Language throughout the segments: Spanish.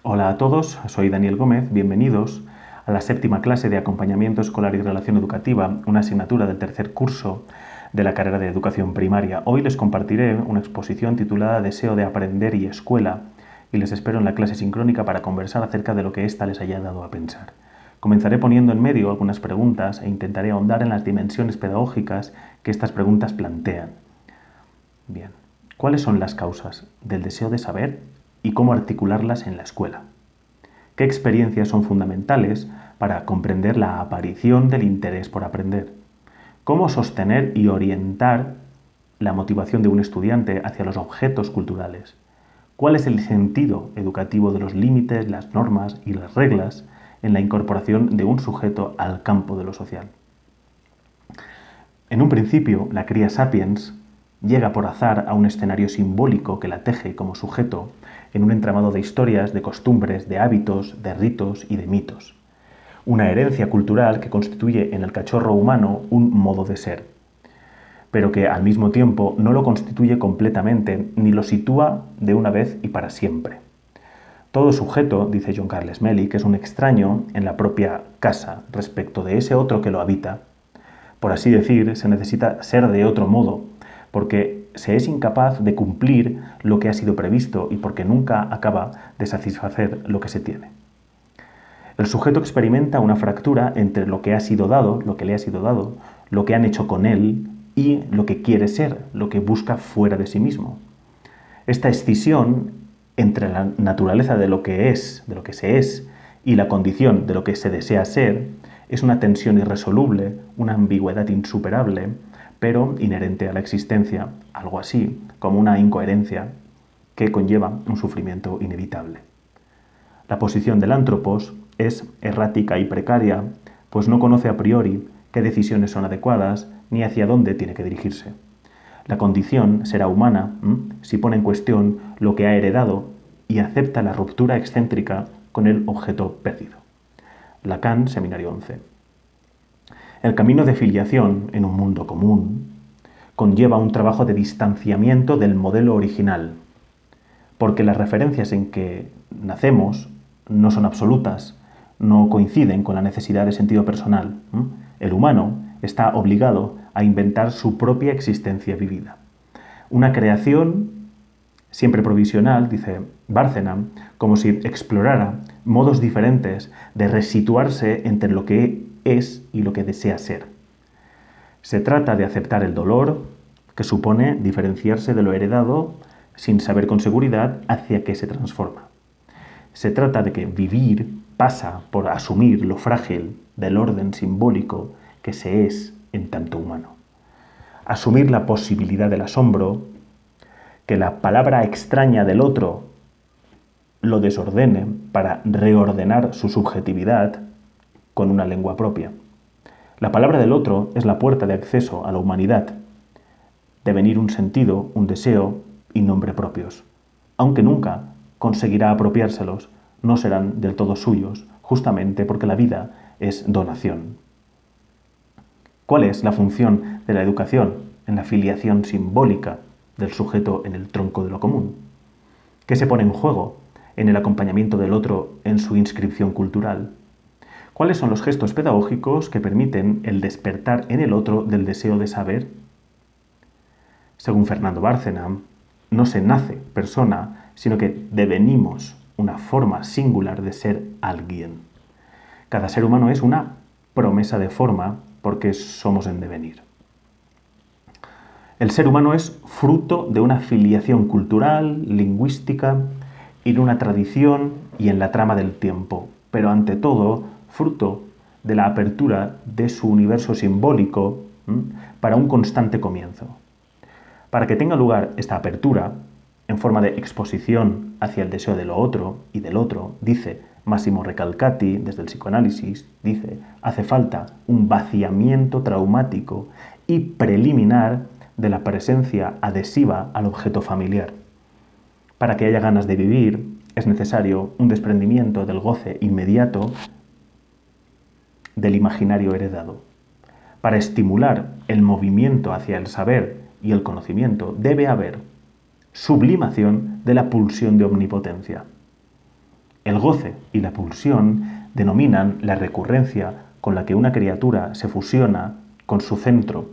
Hola a todos, soy Daniel Gómez, bienvenidos a la 7ª clase de Acompañamiento Escolar y Relación Educativa, una asignatura del tercer curso de la carrera de Educación Primaria. Hoy les compartiré una exposición titulada Deseo de aprender y escuela y les espero en la clase sincrónica para conversar acerca de lo que ésta les haya dado a pensar. Comenzaré poniendo en medio algunas preguntas e intentaré ahondar en las dimensiones pedagógicas que estas preguntas plantean. Bien, ¿cuáles son las causas del deseo de saber y cómo articularlas en la escuela? ¿Qué experiencias son fundamentales para comprender la aparición del interés por aprender? ¿Cómo sostener y orientar la motivación de un estudiante hacia los objetos culturales? ¿Cuál es el sentido educativo de los límites, las normas y las reglas en la incorporación de un sujeto al campo de lo social? En un principio, la cría sapiens llega por azar a un escenario simbólico que la teje como sujeto en un entramado de historias, de costumbres, de hábitos, de ritos y de mitos. Una herencia cultural que constituye en el cachorro humano un modo de ser, pero que al mismo tiempo no lo constituye completamente ni lo sitúa de una vez y para siempre. Todo sujeto, dice John Carles Melick, es un extraño en la propia casa respecto de ese otro que lo habita. Por así decir, se necesita ser de otro modo, porque se es incapaz de cumplir lo que ha sido previsto y porque nunca acaba de satisfacer lo que se tiene. El sujeto experimenta una fractura entre lo que ha sido dado, lo que le ha sido dado, lo que han hecho con él y lo que quiere ser, lo que busca fuera de sí mismo. Esta escisión entre la naturaleza de lo que es, de lo que se es, y la condición de lo que se desea ser, es una tensión irresoluble, una ambigüedad insuperable, pero inherente a la existencia, algo así como una incoherencia que conlleva un sufrimiento inevitable. La posición del ántropos es errática y precaria, pues no conoce a priori qué decisiones son adecuadas ni hacia dónde tiene que dirigirse. La condición será humana si pone en cuestión lo que ha heredado y acepta la ruptura excéntrica con el objeto perdido. Lacan, Seminario 11. El camino de filiación en un mundo común conlleva un trabajo de distanciamiento del modelo original, porque las referencias en que nacemos no son absolutas, no coinciden con la necesidad de sentido personal. El humano está obligado a inventar su propia existencia vivida. Una creación siempre provisional, dice Bárcena, como si explorara modos diferentes de resituarse entre lo que es y lo que desea ser. Se trata de aceptar el dolor, que supone diferenciarse de lo heredado sin saber con seguridad hacia qué se transforma. Se trata de que vivir pasa por asumir lo frágil del orden simbólico que se es en tanto humano. Asumir la posibilidad del asombro, que la palabra extraña del otro lo desordene para reordenar su subjetividad con una lengua propia. La palabra del otro es la puerta de acceso a la humanidad, devenir un sentido, un deseo y nombre propios. Aunque nunca conseguirá apropiárselos, no serán del todo suyos, justamente porque la vida es donación. ¿Cuál es la función de la educación en la filiación simbólica del sujeto en el tronco de lo común? ¿Qué se pone en juego en el acompañamiento del otro en su inscripción cultural? ¿Cuáles son los gestos pedagógicos que permiten el despertar en el otro del deseo de saber? Según Fernando Bárcena, no se nace persona, sino que devenimos una forma singular de ser alguien. Cada ser humano es una promesa de forma porque somos en devenir. El ser humano es fruto de una filiación cultural, lingüística y de una tradición y en la trama del tiempo, pero ante todo fruto de la apertura de su universo simbólico para un constante comienzo. Para que tenga lugar esta apertura, en forma de exposición hacia el deseo de lo otro y del otro, dice Massimo Recalcati, desde el psicoanálisis, dice, hace falta un vaciamiento traumático y preliminar de la presencia adhesiva al objeto familiar. Para que haya ganas de vivir, es necesario un desprendimiento del goce inmediato del imaginario heredado. Para estimular el movimiento hacia el saber y el conocimiento, debe haber sublimación de la pulsión de omnipotencia. El goce y la pulsión denominan la recurrencia con la que una criatura se fusiona con su centro,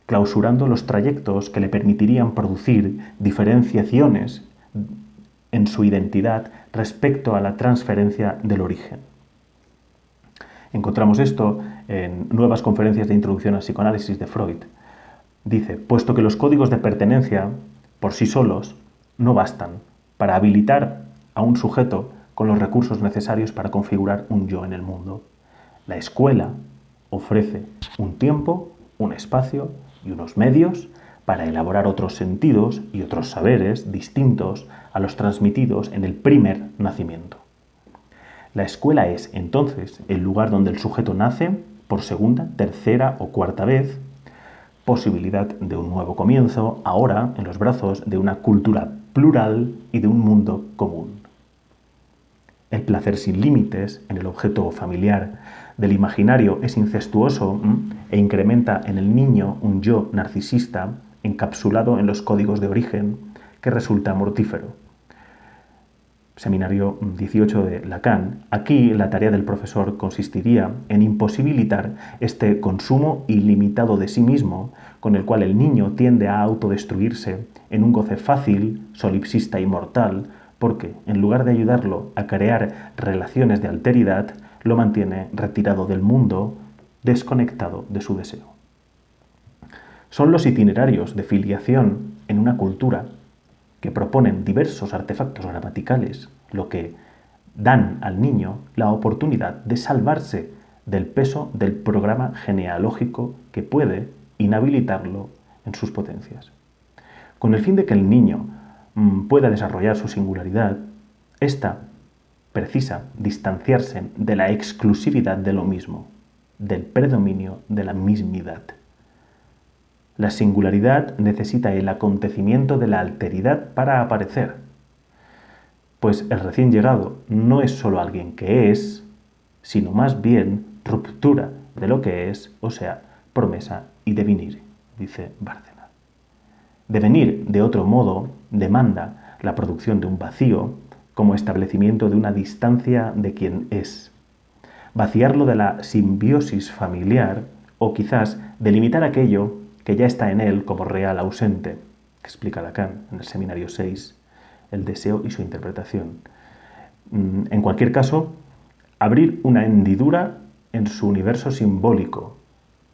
clausurando los trayectos que le permitirían producir diferenciaciones en su identidad respecto a la transferencia del origen. Encontramos esto en Nuevas conferencias de introducción al psicoanálisis de Freud. Dice, puesto que los códigos de pertenencia, por sí solos, no bastan para habilitar a un sujeto con los recursos necesarios para configurar un yo en el mundo. La escuela ofrece un tiempo, un espacio y unos medios para elaborar otros sentidos y otros saberes distintos a los transmitidos en el primer nacimiento. La escuela es, entonces, el lugar donde el sujeto nace por segunda, tercera o cuarta vez, posibilidad de un nuevo comienzo, ahora en los brazos de una cultura plural y de un mundo común. El placer sin límites en el objeto familiar del imaginario es incestuoso e incrementa en el niño un yo narcisista encapsulado en los códigos de origen que resulta mortífero. Seminario 18 de Lacan. Aquí la tarea del profesor consistiría en imposibilitar este consumo ilimitado de sí mismo con el cual el niño tiende a autodestruirse en un goce fácil, solipsista y mortal, porque, en lugar de ayudarlo a crear relaciones de alteridad, lo mantiene retirado del mundo, desconectado de su deseo. Son los itinerarios de filiación en una cultura que proponen diversos artefactos gramaticales, lo que dan al niño la oportunidad de salvarse del peso del programa genealógico que puede inhabilitarlo en sus potencias. Con el fin de que el niño pueda desarrollar su singularidad, ésta precisa distanciarse de la exclusividad de lo mismo, del predominio de la mismidad. La singularidad necesita el acontecimiento de la alteridad para aparecer, pues el recién llegado no es solo alguien que es, sino más bien ruptura de lo que es, o sea, promesa y devenir, dice Bárcena. Devenir, de otro modo, demanda la producción de un vacío como establecimiento de una distancia de quien es. Vaciarlo de la simbiosis familiar o quizás delimitar aquello que ya está en él como real ausente, que explica Lacan en el Seminario 6, el deseo y su interpretación. En cualquier caso, abrir una hendidura en su universo simbólico,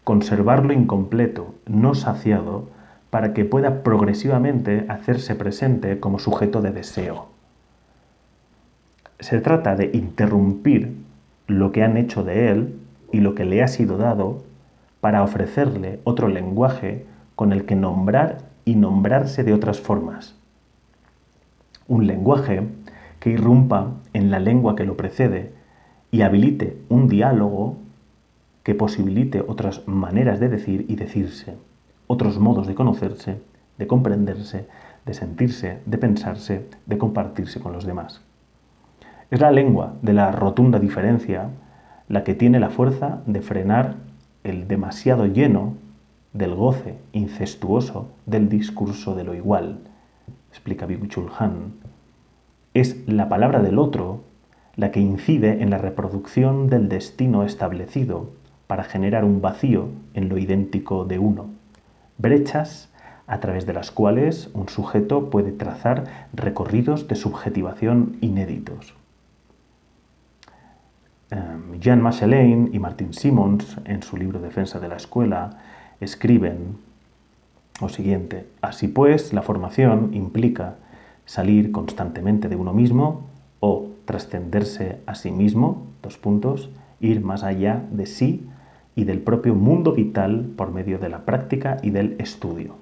conservarlo incompleto, no saciado, para que pueda progresivamente hacerse presente como sujeto de deseo. Se trata de interrumpir lo que han hecho de él y lo que le ha sido dado para ofrecerle otro lenguaje con el que nombrar y nombrarse de otras formas. Un lenguaje que irrumpa en la lengua que lo precede y habilite un diálogo que posibilite otras maneras de decir y decirse, otros modos de conocerse, de comprenderse, de sentirse, de pensarse, de compartirse con los demás. Es la lengua de la rotunda diferencia la que tiene la fuerza de frenar el demasiado lleno del goce incestuoso del discurso de lo igual, explica Byung-Chul Han. Es la palabra del otro la que incide en la reproducción del destino establecido para generar un vacío en lo idéntico de uno, brechas a través de las cuales un sujeto puede trazar recorridos de subjetivación inéditos. Jean Machelin y Martin Simons, en su libro Defensa de la Escuela, escriben lo siguiente: así pues, la formación implica salir constantemente de uno mismo o trascenderse a sí mismo, ir más allá de sí y del propio mundo vital por medio de la práctica y del estudio.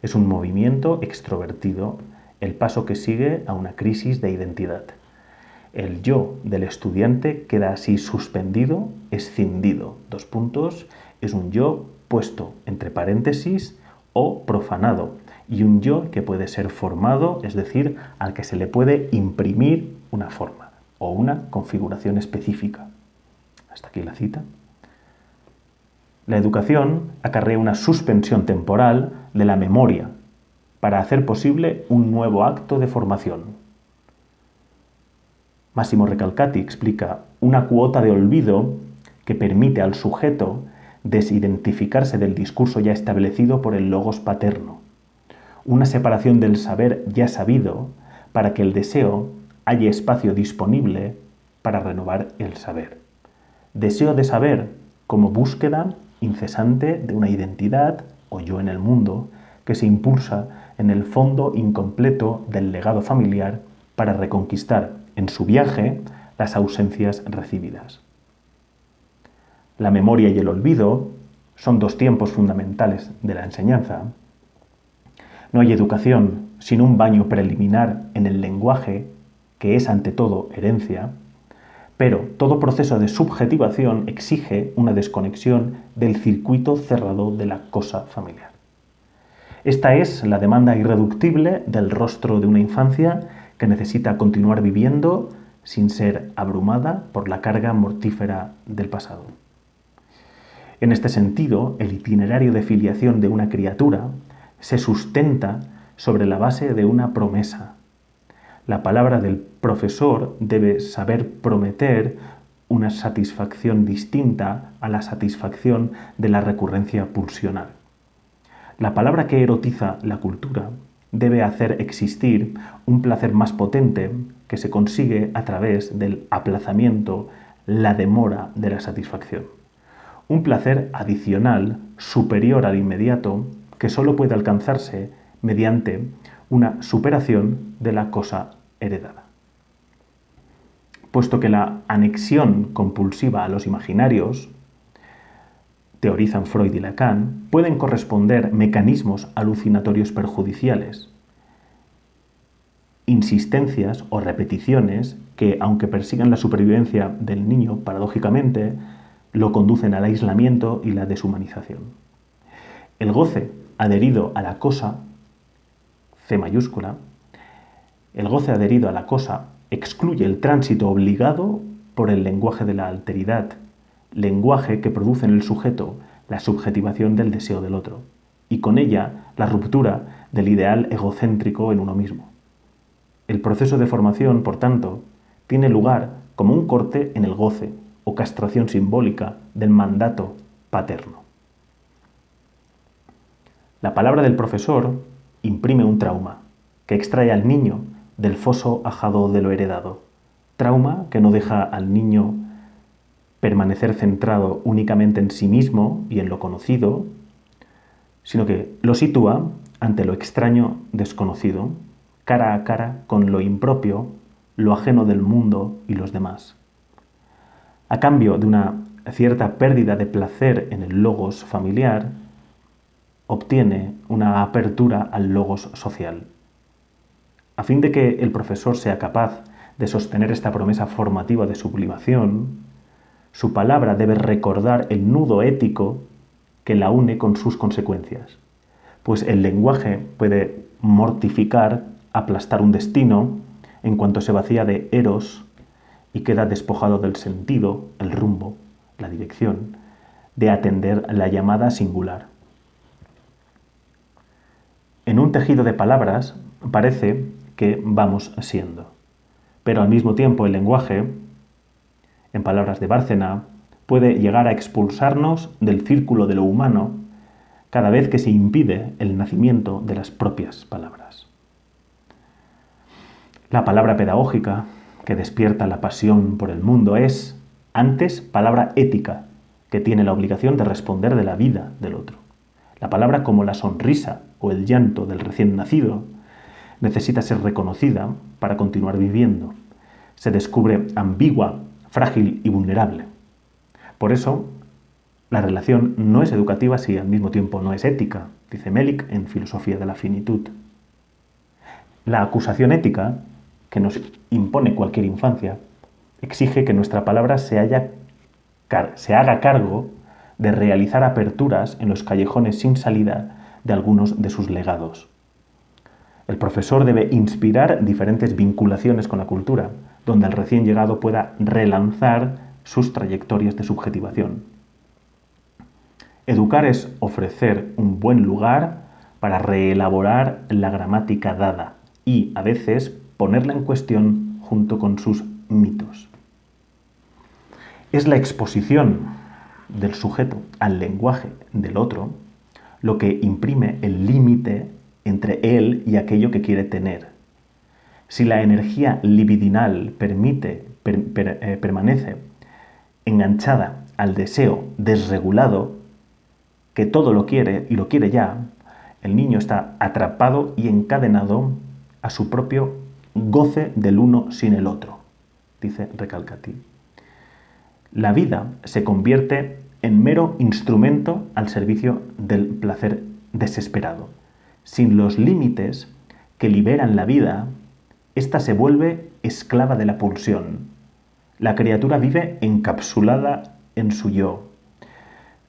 Es un movimiento extrovertido, el paso que sigue a una crisis de identidad. El yo del estudiante queda así suspendido, escindido. Es un yo puesto entre paréntesis o profanado, y un yo que puede ser formado, es decir, al que se le puede imprimir una forma o una configuración específica. Hasta aquí la cita. La educación acarrea una suspensión temporal de la memoria para hacer posible un nuevo acto de formación. Massimo Recalcati explica una cuota de olvido que permite al sujeto desidentificarse del discurso ya establecido por el logos paterno, una separación del saber ya sabido para que el deseo haya espacio disponible para renovar el saber. Deseo de saber como búsqueda incesante de una identidad o yo en el mundo que se impulsa en el fondo incompleto del legado familiar para reconquistar en su viaje las ausencias recibidas. La memoria y el olvido son dos tiempos fundamentales de la enseñanza. No hay educación sin un baño preliminar en el lenguaje, que es ante todo herencia, pero todo proceso de subjetivación exige una desconexión del circuito cerrado de la cosa familiar. Esta es la demanda irreductible del rostro de una infancia que necesita continuar viviendo sin ser abrumada por la carga mortífera del pasado. En este sentido, el itinerario de filiación de una criatura se sustenta sobre la base de una promesa. La palabra del profesor debe saber prometer una satisfacción distinta a la satisfacción de la recurrencia pulsional. La palabra que erotiza la cultura debe hacer existir un placer más potente que se consigue a través del aplazamiento, la demora de la satisfacción. Un placer adicional, superior al inmediato, que solo puede alcanzarse mediante una superación de la cosa heredada. Puesto que la anexión compulsiva a los imaginarios, teorizan Freud y Lacan, pueden corresponder mecanismos alucinatorios perjudiciales, insistencias o repeticiones que, aunque persigan la supervivencia del niño, paradójicamente, lo conducen al aislamiento y la deshumanización. El goce adherido a la cosa, C mayúscula, el goce adherido a la cosa excluye el tránsito obligado por el lenguaje de la alteridad, lenguaje que produce en el sujeto la subjetivación del deseo del otro, y con ella la ruptura del ideal egocéntrico en uno mismo. El proceso de formación, por tanto, tiene lugar como un corte en el goce o castración simbólica del mandato paterno. La palabra del profesor imprime un trauma que extrae al niño del foso ajado de lo heredado, trauma que no deja al niño permanecer centrado únicamente en sí mismo y en lo conocido, sino que lo sitúa ante lo extraño desconocido, cara a cara con lo impropio, lo ajeno del mundo y los demás. A cambio de una cierta pérdida de placer en el logos familiar, obtiene una apertura al logos social. A fin de que el profesor sea capaz de sostener esta promesa formativa de sublimación, su palabra debe recordar el nudo ético que la une con sus consecuencias, pues el lenguaje puede mortificar, aplastar un destino en cuanto se vacía de eros y queda despojado del sentido, el rumbo, la dirección, de atender la llamada singular. En un tejido de palabras parece que vamos siendo, pero al mismo tiempo el lenguaje, en palabras de Bárcena, puede llegar a expulsarnos del círculo de lo humano cada vez que se impide el nacimiento de las propias palabras. La palabra pedagógica, que despierta la pasión por el mundo, es, antes, palabra ética, que tiene la obligación de responder de la vida del otro. La palabra como la sonrisa o el llanto del recién nacido necesita ser reconocida para continuar viviendo. Se descubre ambigua, frágil y vulnerable. Por eso, la relación no es educativa si al mismo tiempo no es ética, dice Melik en Filosofía de la Finitud. La acusación ética, que nos impone cualquier infancia, exige que nuestra palabra se haga cargo de realizar aperturas en los callejones sin salida de algunos de sus legados. El profesor debe inspirar diferentes vinculaciones con la cultura, donde el recién llegado pueda relanzar sus trayectorias de subjetivación. Educar es ofrecer un buen lugar para reelaborar la gramática dada y, a veces, ponerla en cuestión junto con sus mitos. Es la exposición del sujeto al lenguaje del otro lo que imprime el límite entre él y aquello que quiere tener. Si la energía libidinal permanece enganchada al deseo desregulado, que todo lo quiere y lo quiere ya, el niño está atrapado y encadenado a su propio goce del uno sin el otro, dice Recalcati. La vida se convierte en mero instrumento al servicio del placer desesperado. Sin los límites que liberan la vida, ésta se vuelve esclava de la pulsión. La criatura vive encapsulada en su yo,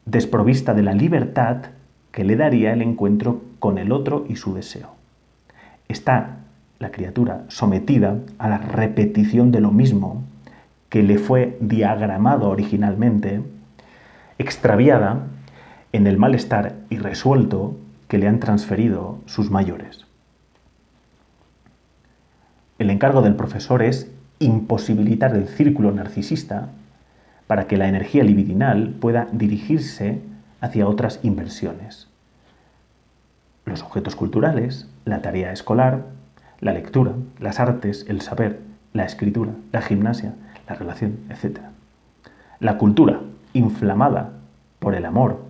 desprovista de la libertad que le daría el encuentro con el otro y su deseo. Está la criatura sometida a la repetición de lo mismo que le fue diagramado originalmente, extraviada en el malestar irresuelto que le han transferido sus mayores. El encargo del profesor es imposibilitar el círculo narcisista para que la energía libidinal pueda dirigirse hacia otras inversiones. Los objetos culturales, la tarea escolar, la lectura, las artes, el saber, la escritura, la gimnasia, la relación, etc. La cultura, inflamada por el amor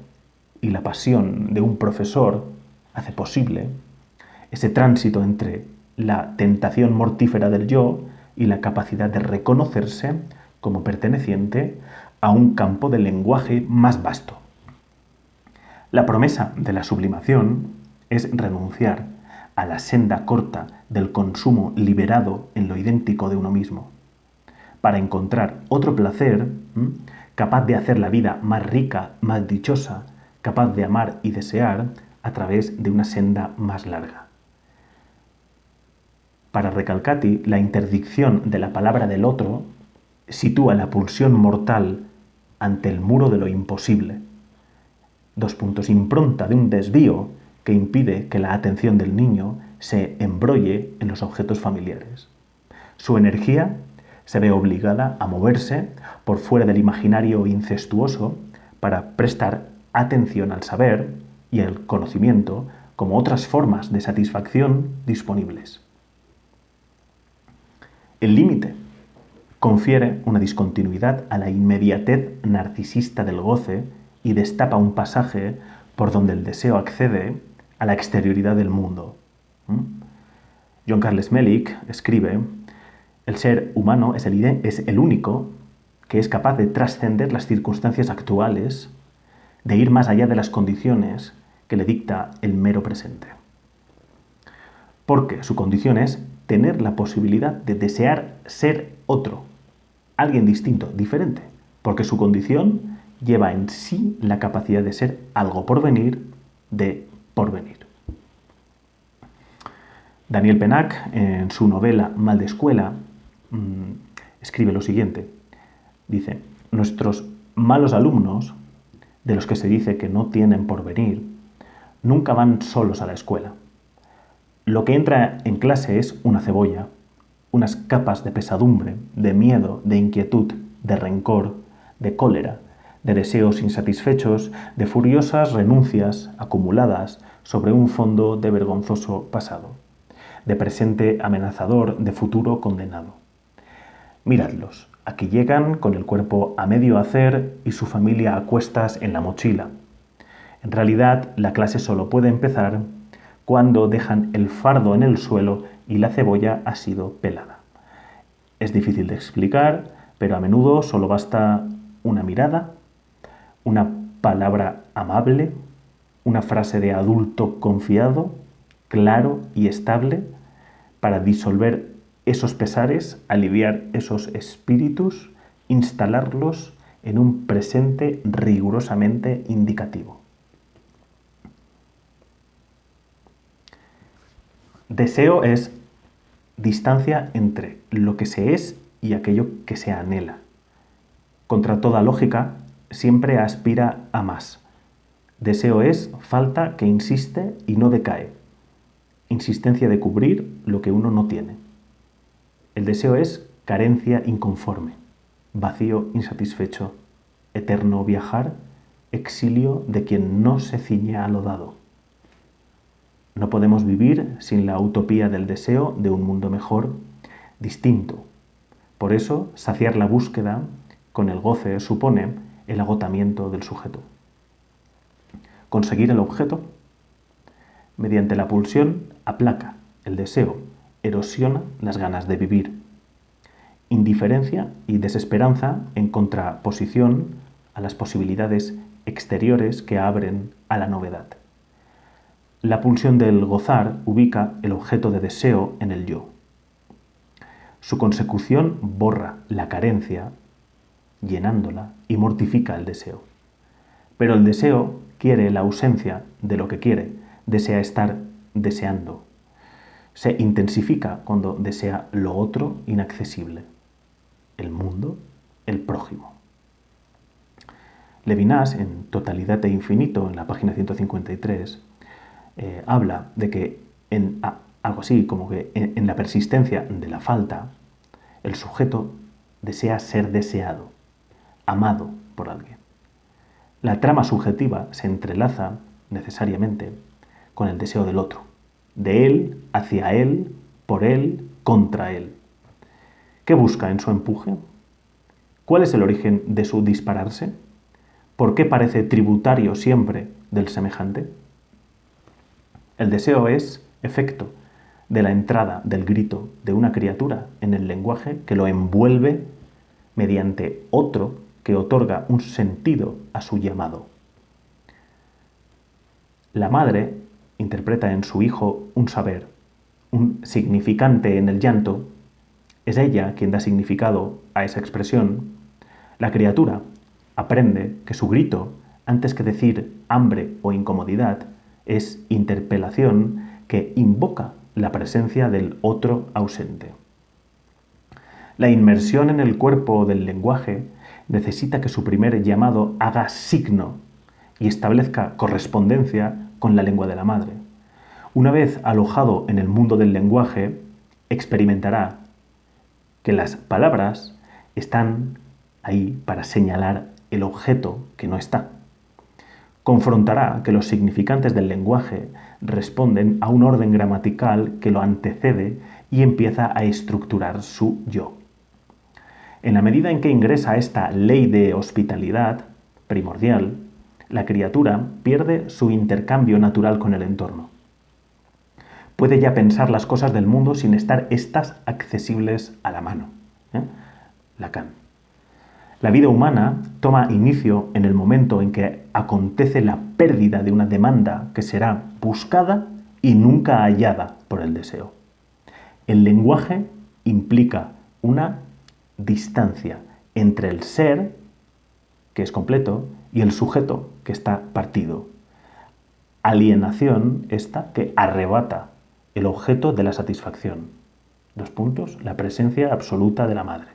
y la pasión de un profesor, hace posible ese tránsito entre la tentación mortífera del yo y la capacidad de reconocerse como perteneciente a un campo de lenguaje más vasto. La promesa de la sublimación es renunciar a la senda corta del consumo liberado en lo idéntico de uno mismo, para encontrar otro placer capaz de hacer la vida más rica, más dichosa, capaz de amar y desear a través de una senda más larga. Para Recalcati, la interdicción de la palabra del otro sitúa la pulsión mortal ante el muro de lo imposible. Impronta de un desvío que impide que la atención del niño se embrolle en los objetos familiares. Su energía se ve obligada a moverse por fuera del imaginario incestuoso para prestar atención al saber y al conocimiento como otras formas de satisfacción disponibles. El límite confiere una discontinuidad a la inmediatez narcisista del goce y destapa un pasaje por donde el deseo accede a la exterioridad del mundo. John Carles Melick escribe: el ser humano es el único que es capaz de trascender las circunstancias actuales, de ir más allá de las condiciones que le dicta el mero presente. Porque su condición es tener la posibilidad de desear ser otro, alguien distinto, diferente, porque su condición lleva en sí la capacidad de ser algo por venir, de porvenir. Daniel Pennac, en su novela Mal de escuela, escribe lo siguiente. Dice: nuestros malos alumnos, de los que se dice que no tienen porvenir, nunca van solos a la escuela. Lo que entra en clase es una cebolla, unas capas de pesadumbre, de miedo, de inquietud, de rencor, de cólera, de deseos insatisfechos, de furiosas renuncias acumuladas sobre un fondo de vergonzoso pasado, de presente amenazador, de futuro condenado. Miradlos, aquí llegan con el cuerpo a medio hacer y su familia a cuestas en la mochila. En realidad, la clase solo puede empezar cuando dejan el fardo en el suelo y la cebolla ha sido pelada. Es difícil de explicar, pero a menudo solo basta una mirada, una palabra amable, una frase de adulto confiado, claro y estable, para disolver esos pesares, aliviar esos espíritus, instalarlos en un presente rigurosamente indicativo. Deseo es distancia entre lo que se es y aquello que se anhela. Contra toda lógica, siempre aspira a más. Deseo es falta que insiste y no decae. Insistencia de cubrir lo que uno no tiene. El deseo es carencia inconforme, vacío insatisfecho, eterno viajar, exilio de quien no se ciñe a lo dado. No podemos vivir sin la utopía del deseo de un mundo mejor, distinto. Por eso, saciar la búsqueda con el goce supone el agotamiento del sujeto. Conseguir el objeto, mediante la pulsión, aplaca el deseo, erosiona las ganas de vivir. Indiferencia y desesperanza en contraposición a las posibilidades exteriores que abren a la novedad. La pulsión del gozar ubica el objeto de deseo en el yo. Su consecución borra la carencia, llenándola, y mortifica el deseo. Pero el deseo quiere la ausencia de lo que quiere, desea estar deseando. Se intensifica cuando desea lo otro inaccesible, el mundo, el prójimo. Levinas, en Totalidad e Infinito, en la página 153, habla de que algo así como que en la persistencia de la falta, el sujeto desea ser deseado, amado por alguien. La trama subjetiva se entrelaza necesariamente con el deseo del otro, de él, hacia él, por él, contra él. ¿Qué busca en su empuje? ¿Cuál es el origen de su dispararse? ¿Por qué parece tributario siempre del semejante? El deseo es efecto de la entrada del grito de una criatura en el lenguaje que lo envuelve mediante otro que otorga un sentido a su llamado. La madre interpreta en su hijo un saber, un significante en el llanto. Es ella quien da significado a esa expresión. La criatura aprende que su grito, antes que decir hambre o incomodidad, es interpelación que invoca la presencia del otro ausente. La inmersión en el cuerpo del lenguaje necesita que su primer llamado haga signo y establezca correspondencia con la lengua de la madre. Una vez alojado en el mundo del lenguaje, experimentará que las palabras están ahí para señalar el objeto que no está. Confrontará que los significantes del lenguaje responden a un orden gramatical que lo antecede y empieza a estructurar su yo. En la medida en que ingresa esta ley de hospitalidad primordial, la criatura pierde su intercambio natural con el entorno. Puede ya pensar las cosas del mundo sin estar éstas accesibles a la mano. Lacan. La vida humana toma inicio en el momento en que acontece la pérdida de una demanda que será buscada y nunca hallada por el deseo. El lenguaje implica una distancia entre el ser, que es completo, y el sujeto, que está partido. Alienación esta que arrebata el objeto de la satisfacción. La presencia absoluta de la madre.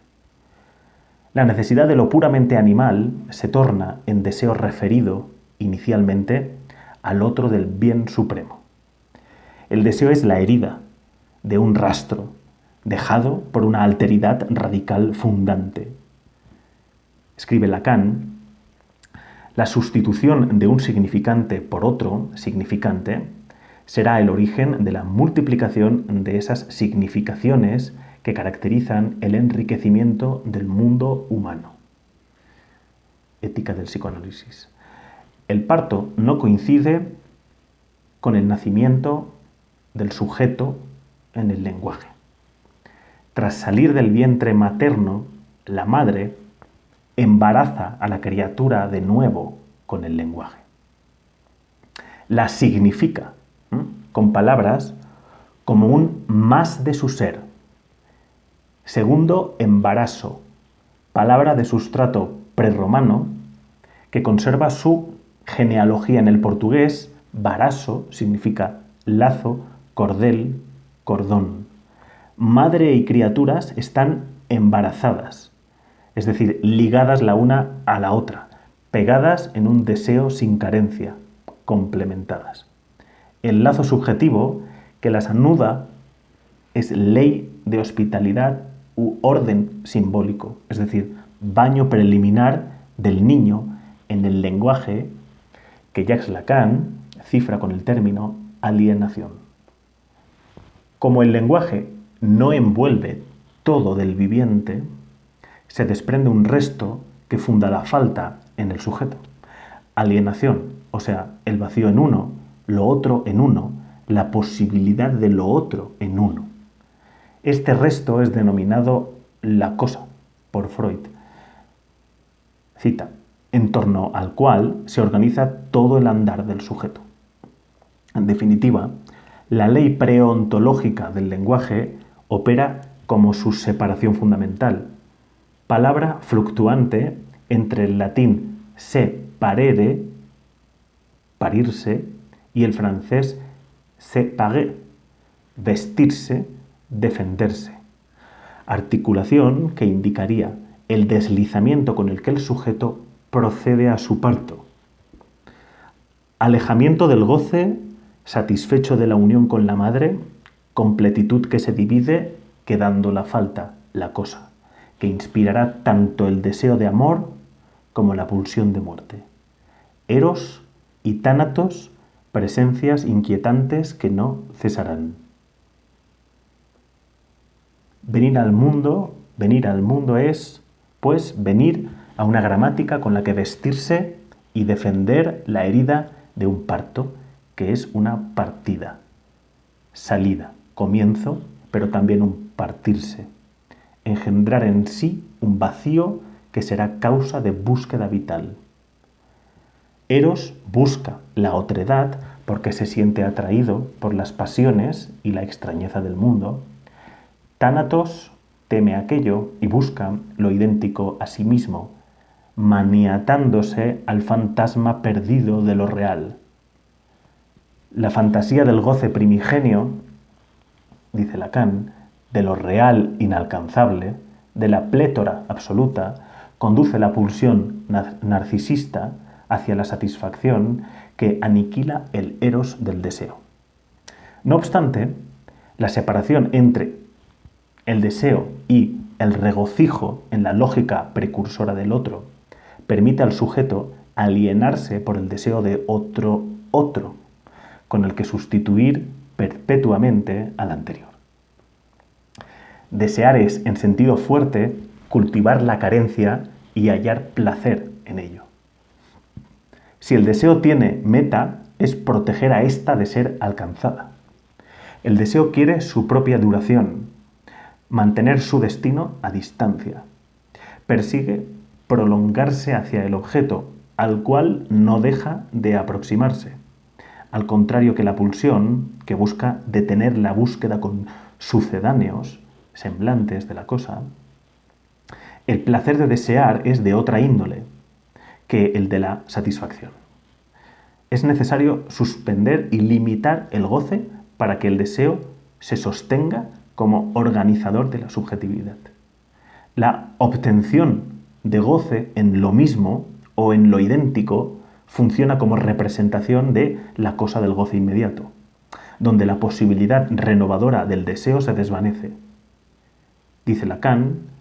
La necesidad de lo puramente animal se torna en deseo referido, inicialmente, al otro del bien supremo. El deseo es la herida de un rastro dejado por una alteridad radical fundante. Escribe Lacan, la sustitución de un significante por otro significante será el origen de la multiplicación de esas significaciones que caracterizan el enriquecimiento del mundo humano. Ética del psicoanálisis. El parto no coincide con el nacimiento del sujeto en el lenguaje. Tras salir del vientre materno, la madre embaraza a la criatura de nuevo con el lenguaje. La significa con palabras como un más de su ser. Segundo embarazo, palabra de sustrato prerromano que conserva su genealogía en el portugués. Barazo significa lazo, cordel, cordón. Madre y criaturas están embarazadas, es decir, ligadas la una a la otra, pegadas en un deseo sin carencia, complementadas. El lazo subjetivo que las anuda es ley de hospitalidad u orden simbólico, es decir, baño preliminar del niño en el lenguaje que Jacques Lacan cifra con el término alienación. Como el lenguaje no envuelve todo del viviente, se desprende un resto que funda la falta en el sujeto. Alienación, o sea, el vacío en uno, lo otro en uno, la posibilidad de lo otro en uno. Este resto es denominado la cosa por Freud. Cita, en torno al cual se organiza todo el andar del sujeto. En definitiva, la ley preontológica del lenguaje opera como su separación fundamental, palabra fluctuante entre el latín se parere, parirse, y el francés se parer, vestirse, defenderse. Articulación que indicaría el deslizamiento con el que el sujeto procede a su parto. Alejamiento del goce, satisfecho de la unión con la madre, completitud que se divide, quedando la falta, la cosa, que inspirará tanto el deseo de amor como la pulsión de muerte. Eros y tánatos, presencias inquietantes que no cesarán. Venir al mundo es, pues, venir a una gramática con la que vestirse y defender la herida de un parto, que es una partida, salida, comienzo, pero también un partirse. Engendrar en sí un vacío que será causa de búsqueda vital. Eros busca la otredad porque se siente atraído por las pasiones y la extrañeza del mundo. Tánatos teme aquello y busca lo idéntico a sí mismo, maniatándose al fantasma perdido de lo real. La fantasía del goce primigenio, dice Lacan, de lo real inalcanzable, de la plétora absoluta, conduce la pulsión narcisista hacia la satisfacción que aniquila el eros del deseo. No obstante, la separación entre el deseo y el regocijo en la lógica precursora del otro permite al sujeto alienarse por el deseo de otro, con el que sustituir perpetuamente al anterior. Desear es, en sentido fuerte, cultivar la carencia y hallar placer en ello. Si el deseo tiene meta, es proteger a ésta de ser alcanzada. El deseo quiere su propia duración, mantener su destino a distancia. Persigue prolongarse hacia el objeto, al cual no deja de aproximarse. Al contrario que la pulsión, que busca detener la búsqueda con sucedáneos, semblantes de la cosa, el placer de desear es de otra índole que el de la satisfacción. Es necesario suspender y limitar el goce para que el deseo se sostenga como organizador de la subjetividad. La obtención de goce en lo mismo o en lo idéntico funciona como representación de la cosa del goce inmediato, donde la posibilidad renovadora del deseo se desvanece. Dice Lacan,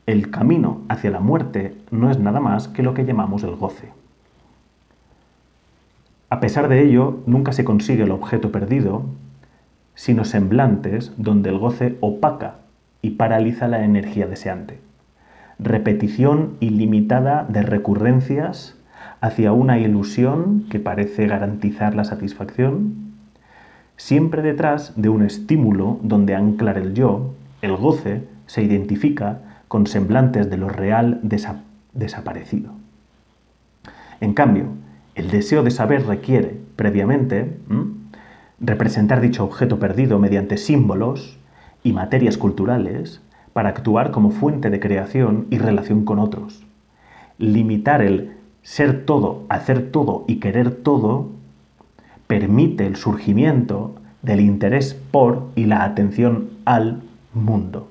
el camino hacia la muerte no es nada más que lo que llamamos el goce. A pesar de ello, nunca se consigue el objeto perdido, sino semblantes donde el goce opaca y paraliza la energía deseante. Repetición ilimitada de recurrencias hacia una ilusión que parece garantizar la satisfacción, siempre detrás de un estímulo donde anclar el yo, el goce se identifica con semblantes de lo real desaparecido. En cambio, el deseo de saber requiere, previamente, representar dicho objeto perdido mediante símbolos y materias culturales para actuar como fuente de creación y relación con otros. Limitar el ser todo, hacer todo y querer todo permite el surgimiento del interés por y la atención al mundo.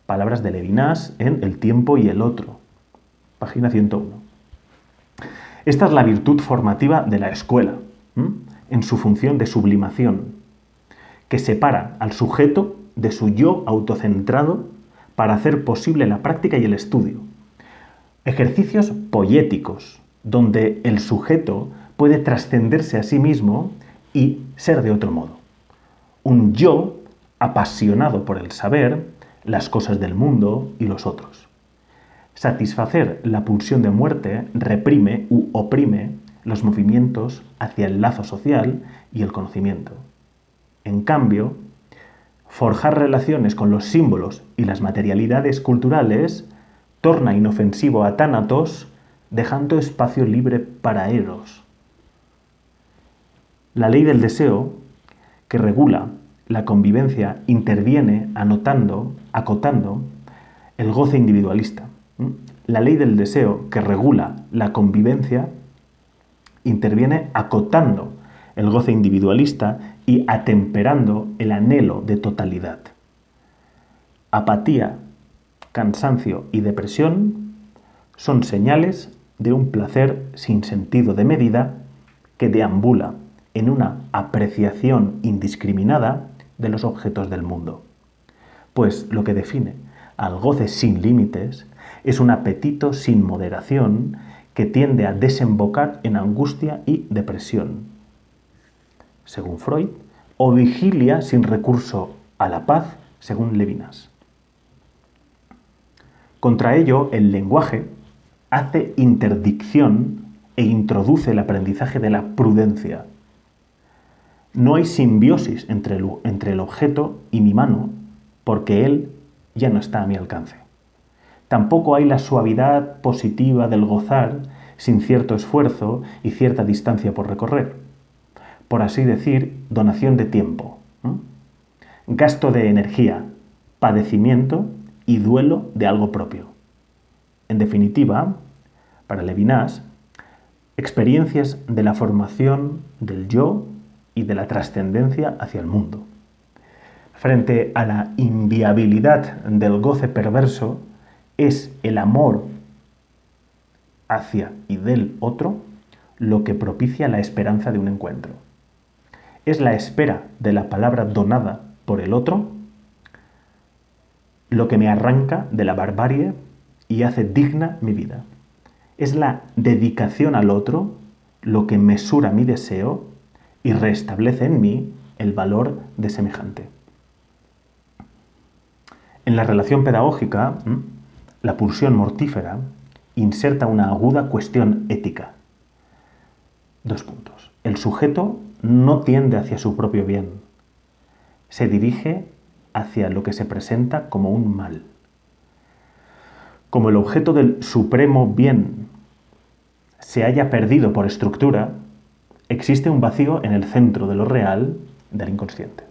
Palabras de Levinas en El tiempo y el otro, página 101. Esta es la virtud formativa de la escuela, en su función de sublimación, que separa al sujeto de su yo autocentrado para hacer posible la práctica y el estudio. Ejercicios poéticos, donde el sujeto puede trascenderse a sí mismo y ser de otro modo. Un yo apasionado por el saber, las cosas del mundo y los otros. Satisfacer la pulsión de muerte reprime u oprime los movimientos hacia el lazo social y el conocimiento. En cambio, forjar relaciones con los símbolos y las materialidades culturales torna inofensivo a Tánatos, dejando espacio libre para Eros. La ley del deseo, que regula la convivencia, interviene acotando el goce individualista. La ley del deseo, que regula la convivencia, interviene acotando el goce individualista y atemperando el anhelo de totalidad. Apatía, cansancio y depresión son señales de un placer sin sentido de medida que deambula en una apreciación indiscriminada de los objetos del mundo. Pues lo que define al goce sin límites es un apetito sin moderación que tiende a desembocar en angustia y depresión. Según Freud, o vigilia sin recurso a la paz, según Levinas. Contra ello, el lenguaje hace interdicción e introduce el aprendizaje de la prudencia. No hay simbiosis entre el objeto y mi mano, porque él ya no está a mi alcance. Tampoco hay la suavidad positiva del gozar sin cierto esfuerzo y cierta distancia por recorrer. Por así decir, donación de tiempo, gasto de energía, padecimiento y duelo de algo propio. En definitiva, para Levinas, experiencias de la formación del yo y de la trascendencia hacia el mundo. Frente a la inviabilidad del goce perverso, es el amor hacia y del otro lo que propicia la esperanza de un encuentro. Es la espera de la palabra donada por el otro lo que me arranca de la barbarie y hace digna mi vida. Es la dedicación al otro lo que mesura mi deseo y restablece en mí el valor de semejante. En la relación pedagógica, la pulsión mortífera inserta una aguda cuestión ética. 2 puntos. El sujeto no tiende hacia su propio bien. Se dirige hacia lo que se presenta como un mal. Como el objeto del supremo bien se haya perdido por estructura, existe un vacío en el centro de lo real del inconsciente.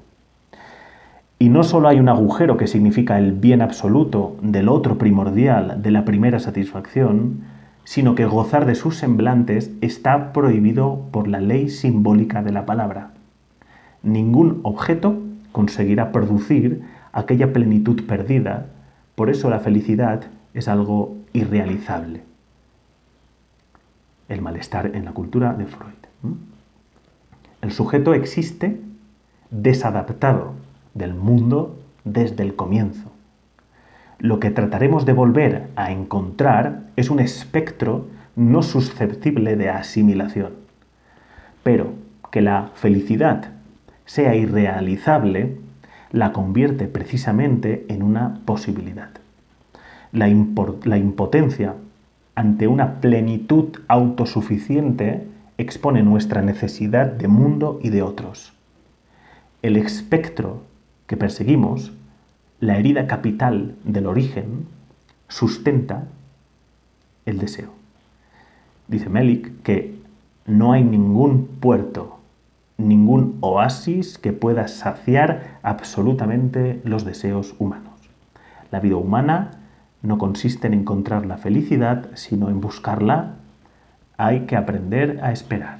Y no solo hay un agujero que significa el bien absoluto del otro primordial de la primera satisfacción, sino que gozar de sus semblantes está prohibido por la ley simbólica de la palabra. Ningún objeto conseguirá producir aquella plenitud perdida, por eso la felicidad es algo irrealizable. El malestar en la cultura de Freud. El sujeto existe desadaptado del mundo desde el comienzo. Lo que trataremos de volver a encontrar es un espectro no susceptible de asimilación. Pero que la felicidad sea irrealizable la convierte precisamente en una posibilidad. La impotencia ante una plenitud autosuficiente expone nuestra necesidad de mundo y de otros. El espectro que perseguimos, la herida capital del origen, sustenta el deseo. Dice Melik que no hay ningún puerto, ningún oasis que pueda saciar absolutamente los deseos humanos. La vida humana no consiste en encontrar la felicidad, sino en buscarla. Hay que aprender a esperar.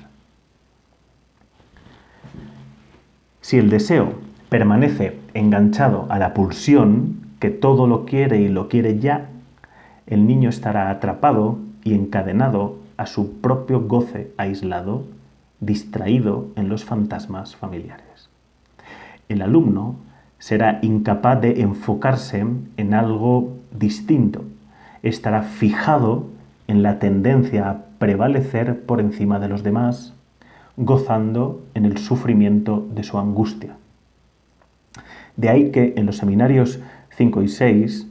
Si el deseo permanece enganchado a la pulsión, que todo lo quiere y lo quiere ya, el niño estará atrapado y encadenado a su propio goce aislado, distraído en los fantasmas familiares. El alumno será incapaz de enfocarse en algo distinto, estará fijado en la tendencia a prevalecer por encima de los demás, gozando en el sufrimiento de su angustia. De ahí que en los seminarios 5 y 6,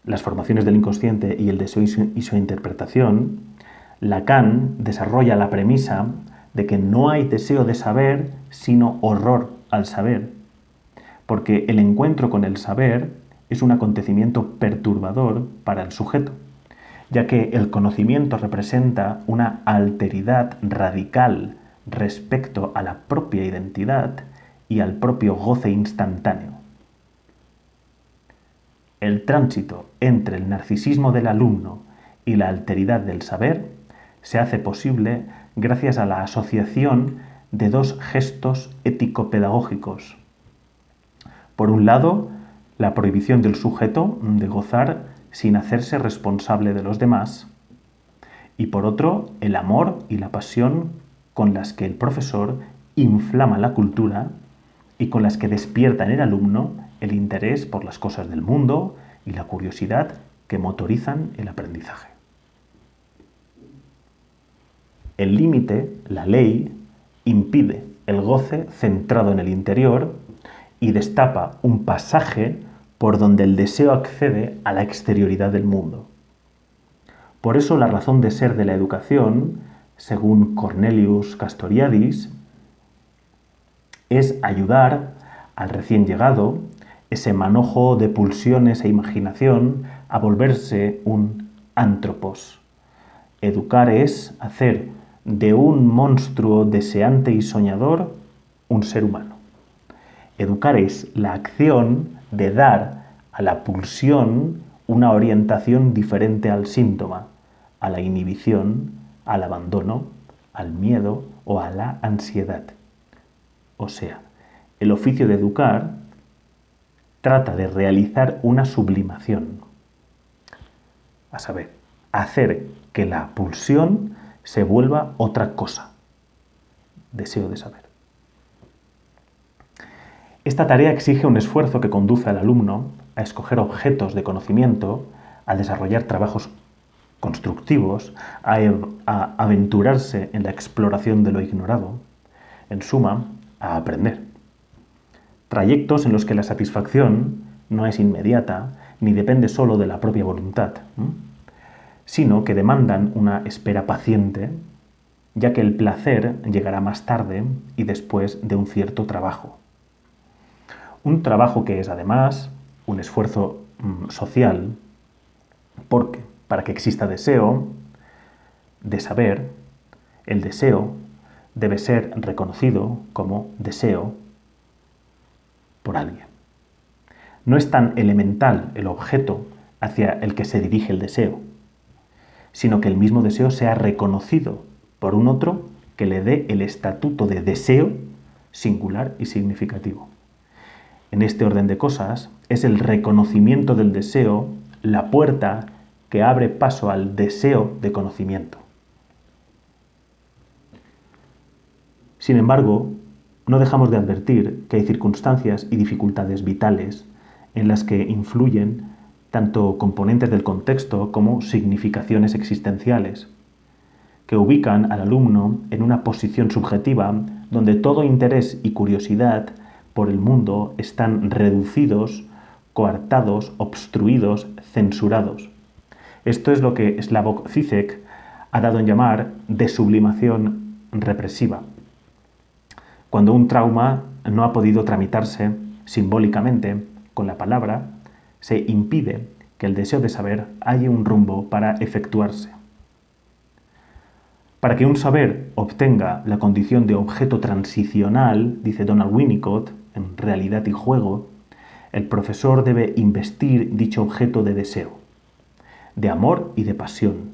las formaciones del inconsciente y el deseo y su interpretación, Lacan desarrolla la premisa de que no hay deseo de saber, sino horror al saber, porque el encuentro con el saber es un acontecimiento perturbador para el sujeto, ya que el conocimiento representa una alteridad radical respecto a la propia identidad y al propio goce instantáneo. El tránsito entre el narcisismo del alumno y la alteridad del saber se hace posible gracias a la asociación de dos gestos ético-pedagógicos. Por un lado, la prohibición del sujeto de gozar sin hacerse responsable de los demás, y por otro, el amor y la pasión con las que el profesor inflama la cultura y con las que despierta en el alumno el interés por las cosas del mundo y la curiosidad que motorizan el aprendizaje. El límite, la ley, impide el goce centrado en el interior y destapa un pasaje por donde el deseo accede a la exterioridad del mundo. Por eso la razón de ser de la educación, según Cornelius Castoriadis, es ayudar al recién llegado, ese manojo de pulsiones e imaginación, a volverse un antropos. Educar es hacer de un monstruo deseante y soñador un ser humano. Educar es la acción de dar a la pulsión una orientación diferente al síntoma, a la inhibición, al abandono, al miedo o a la ansiedad. O sea, el oficio de educar trata de realizar una sublimación, a saber, hacer que la pulsión se vuelva otra cosa, deseo de saber. Esta tarea exige un esfuerzo que conduce al alumno a escoger objetos de conocimiento, a desarrollar trabajos constructivos, a aventurarse en la exploración de lo ignorado, en suma, a aprender. Trayectos en los que la satisfacción no es inmediata ni depende solo de la propia voluntad, sino que demandan una espera paciente, ya que el placer llegará más tarde y después de un cierto trabajo. Un trabajo que es además un esfuerzo social, porque para que exista deseo de saber, el deseo debe ser reconocido como deseo por alguien. No es tan elemental el objeto hacia el que se dirige el deseo, sino que el mismo deseo sea reconocido por un otro que le dé el estatuto de deseo singular y significativo. En este orden de cosas, es el reconocimiento del deseo la puerta que abre paso al deseo de conocimiento. Sin embargo, no dejamos de advertir que hay circunstancias y dificultades vitales en las que influyen tanto componentes del contexto como significaciones existenciales, que ubican al alumno en una posición subjetiva donde todo interés y curiosidad por el mundo están reducidos, coartados, obstruidos, censurados. Esto es lo que Slavoj Žižek ha dado en llamar desublimación represiva. Cuando un trauma no ha podido tramitarse simbólicamente con la palabra, se impide que el deseo de saber halle un rumbo para efectuarse. Para que un saber obtenga la condición de objeto transicional, dice Donald Winnicott, en Realidad y Juego, el profesor debe investir dicho objeto de deseo, de amor y de pasión.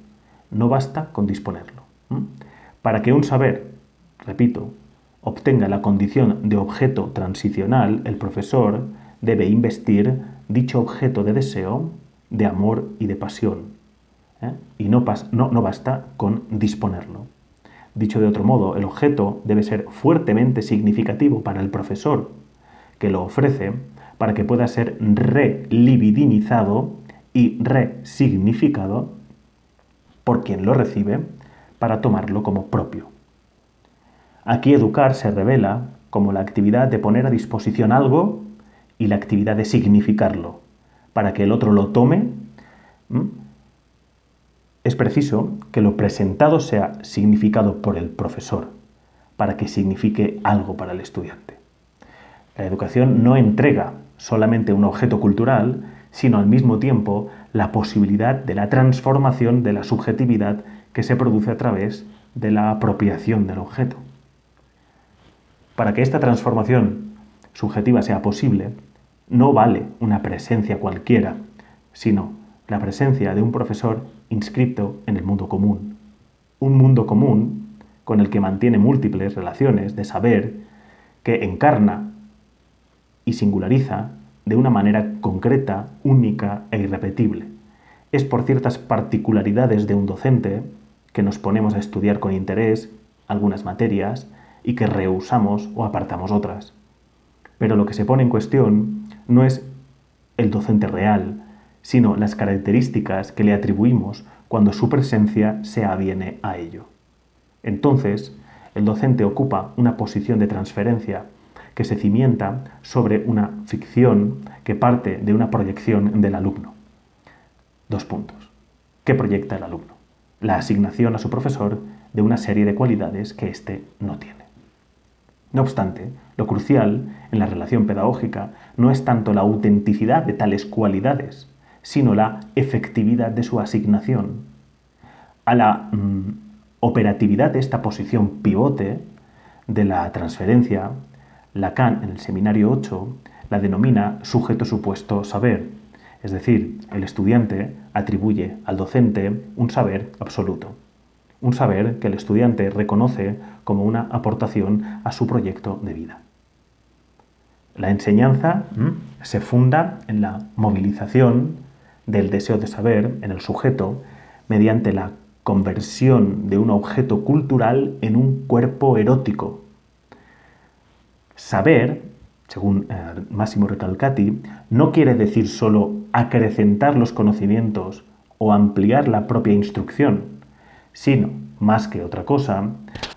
No basta con disponerlo. Para que un saber, repito, obtenga la condición de objeto transicional, el profesor debe investir dicho objeto de deseo, de amor y de pasión. Y no basta con disponerlo. Dicho de otro modo, el objeto debe ser fuertemente significativo para el profesor, que lo ofrece para que pueda ser relibidinizado y resignificado por quien lo recibe para tomarlo como propio. Aquí educar se revela como la actividad de poner a disposición algo y la actividad de significarlo. Para que el otro lo tome, es preciso que lo presentado sea significado por el profesor, para que signifique algo para el estudiante. La educación no entrega solamente un objeto cultural, sino al mismo tiempo la posibilidad de la transformación de la subjetividad que se produce a través de la apropiación del objeto. Para que esta transformación subjetiva sea posible, no vale una presencia cualquiera, sino la presencia de un profesor inscrito en el mundo común. Un mundo común con el que mantiene múltiples relaciones de saber que encarna y singulariza de una manera concreta, única e irrepetible. Es por ciertas particularidades de un docente que nos ponemos a estudiar con interés algunas materias y que rehusamos o apartamos otras. Pero lo que se pone en cuestión no es el docente real, sino las características que le atribuimos cuando su presencia se aviene a ello. Entonces, el docente ocupa una posición de transferencia que se cimienta sobre una ficción que parte de una proyección del alumno. 2 puntos. ¿Qué proyecta el alumno? La asignación a su profesor de una serie de cualidades que éste no tiene. No obstante, lo crucial en la relación pedagógica no es tanto la autenticidad de tales cualidades, sino la efectividad de su asignación. A la operatividad de esta posición pivote de la transferencia, Lacan, en el Seminario 8, la denomina sujeto supuesto saber, es decir, el estudiante atribuye al docente un saber absoluto, un saber que el estudiante reconoce como una aportación a su proyecto de vida. La enseñanza se funda en la movilización del deseo de saber en el sujeto mediante la conversión de un objeto cultural en un cuerpo erótico. Saber, según Massimo Recalcati, no quiere decir solo acrecentar los conocimientos o ampliar la propia instrucción, sino, más que otra cosa,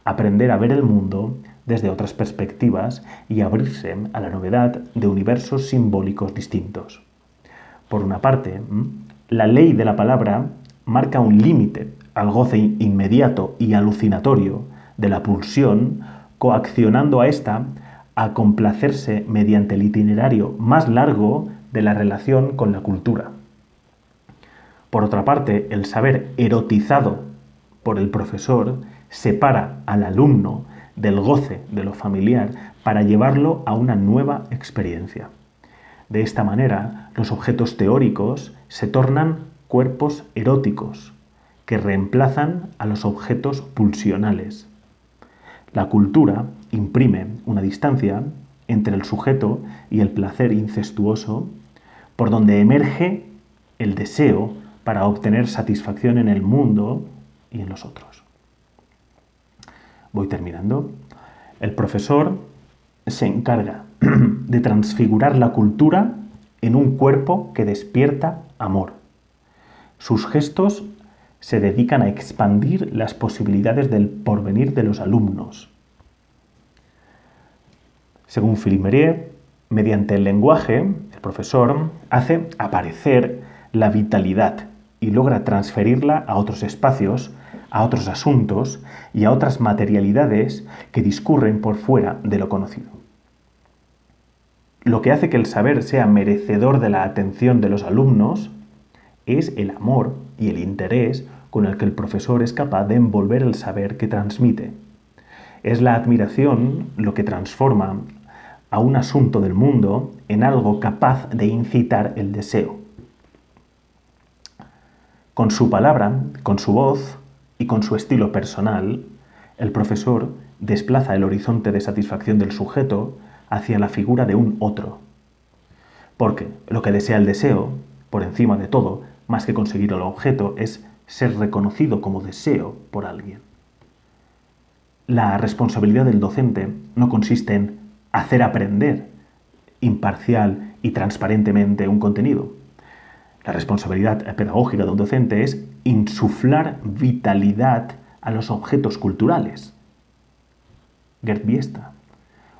aprender a ver el mundo desde otras perspectivas y abrirse a la novedad de universos simbólicos distintos. Por una parte, la ley de la palabra marca un límite al goce inmediato y alucinatorio de la pulsión, coaccionando a ésta a complacerse mediante el itinerario más largo de la relación con la cultura. Por otra parte, el saber erotizado por el profesor separa al alumno del goce de lo familiar para llevarlo a una nueva experiencia. De esta manera, los objetos teóricos se tornan cuerpos eróticos que reemplazan a los objetos pulsionales. La cultura imprime una distancia entre el sujeto y el placer incestuoso, por donde emerge el deseo para obtener satisfacción en el mundo y en los otros. Voy terminando. El profesor se encarga de transfigurar la cultura en un cuerpo que despierta amor. Sus gestos se dedican a expandir las posibilidades del porvenir de los alumnos. Según Philippe Mérieux, mediante el lenguaje, el profesor hace aparecer la vitalidad y logra transferirla a otros espacios, a otros asuntos y a otras materialidades que discurren por fuera de lo conocido. Lo que hace que el saber sea merecedor de la atención de los alumnos es el amor y el interés con el que el profesor es capaz de envolver el saber que transmite. Es la admiración lo que transforma a un asunto del mundo en algo capaz de incitar el deseo. Con su palabra, con su voz y con su estilo personal, el profesor desplaza el horizonte de satisfacción del sujeto hacia la figura de un otro. Porque lo que desea el deseo, por encima de todo, más que conseguir el objeto, es ser reconocido como deseo por alguien. La responsabilidad del docente no consiste en hacer aprender imparcial y transparentemente un contenido. La responsabilidad pedagógica de un docente es insuflar vitalidad a los objetos culturales. Gerd Biesta.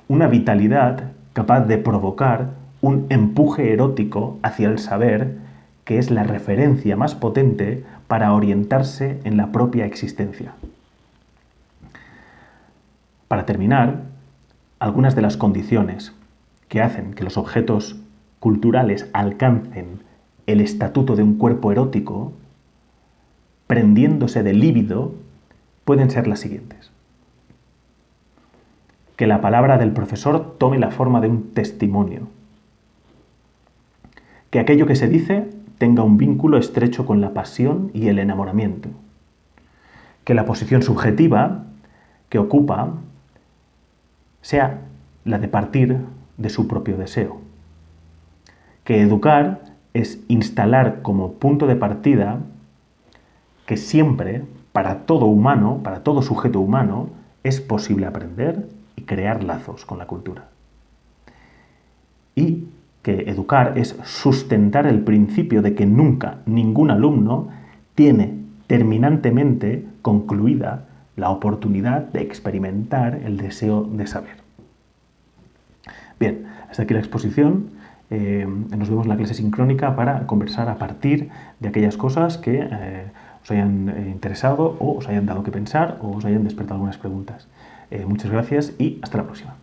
Una vitalidad capaz de provocar un empuje erótico hacia el saber, que es la referencia más potente para orientarse en la propia existencia. Para terminar, algunas de las condiciones que hacen que los objetos culturales alcancen el estatuto de un cuerpo erótico, prendiéndose de líbido, pueden ser las siguientes. Que la palabra del profesor tome la forma de un testimonio. Que aquello que se dice tenga un vínculo estrecho con la pasión y el enamoramiento. Que la posición subjetiva que ocupa sea la de partir de su propio deseo. Que educar es instalar como punto de partida que siempre, para todo humano, para todo sujeto humano, es posible aprender y crear lazos con la cultura. Y que educar es sustentar el principio de que nunca ningún alumno tiene terminantemente concluida la oportunidad de experimentar el deseo de saber. Bien, hasta aquí la exposición. Nos vemos en la clase sincrónica para conversar a partir de aquellas cosas que os hayan interesado o os hayan dado que pensar o os hayan despertado algunas preguntas. Muchas gracias y hasta la próxima.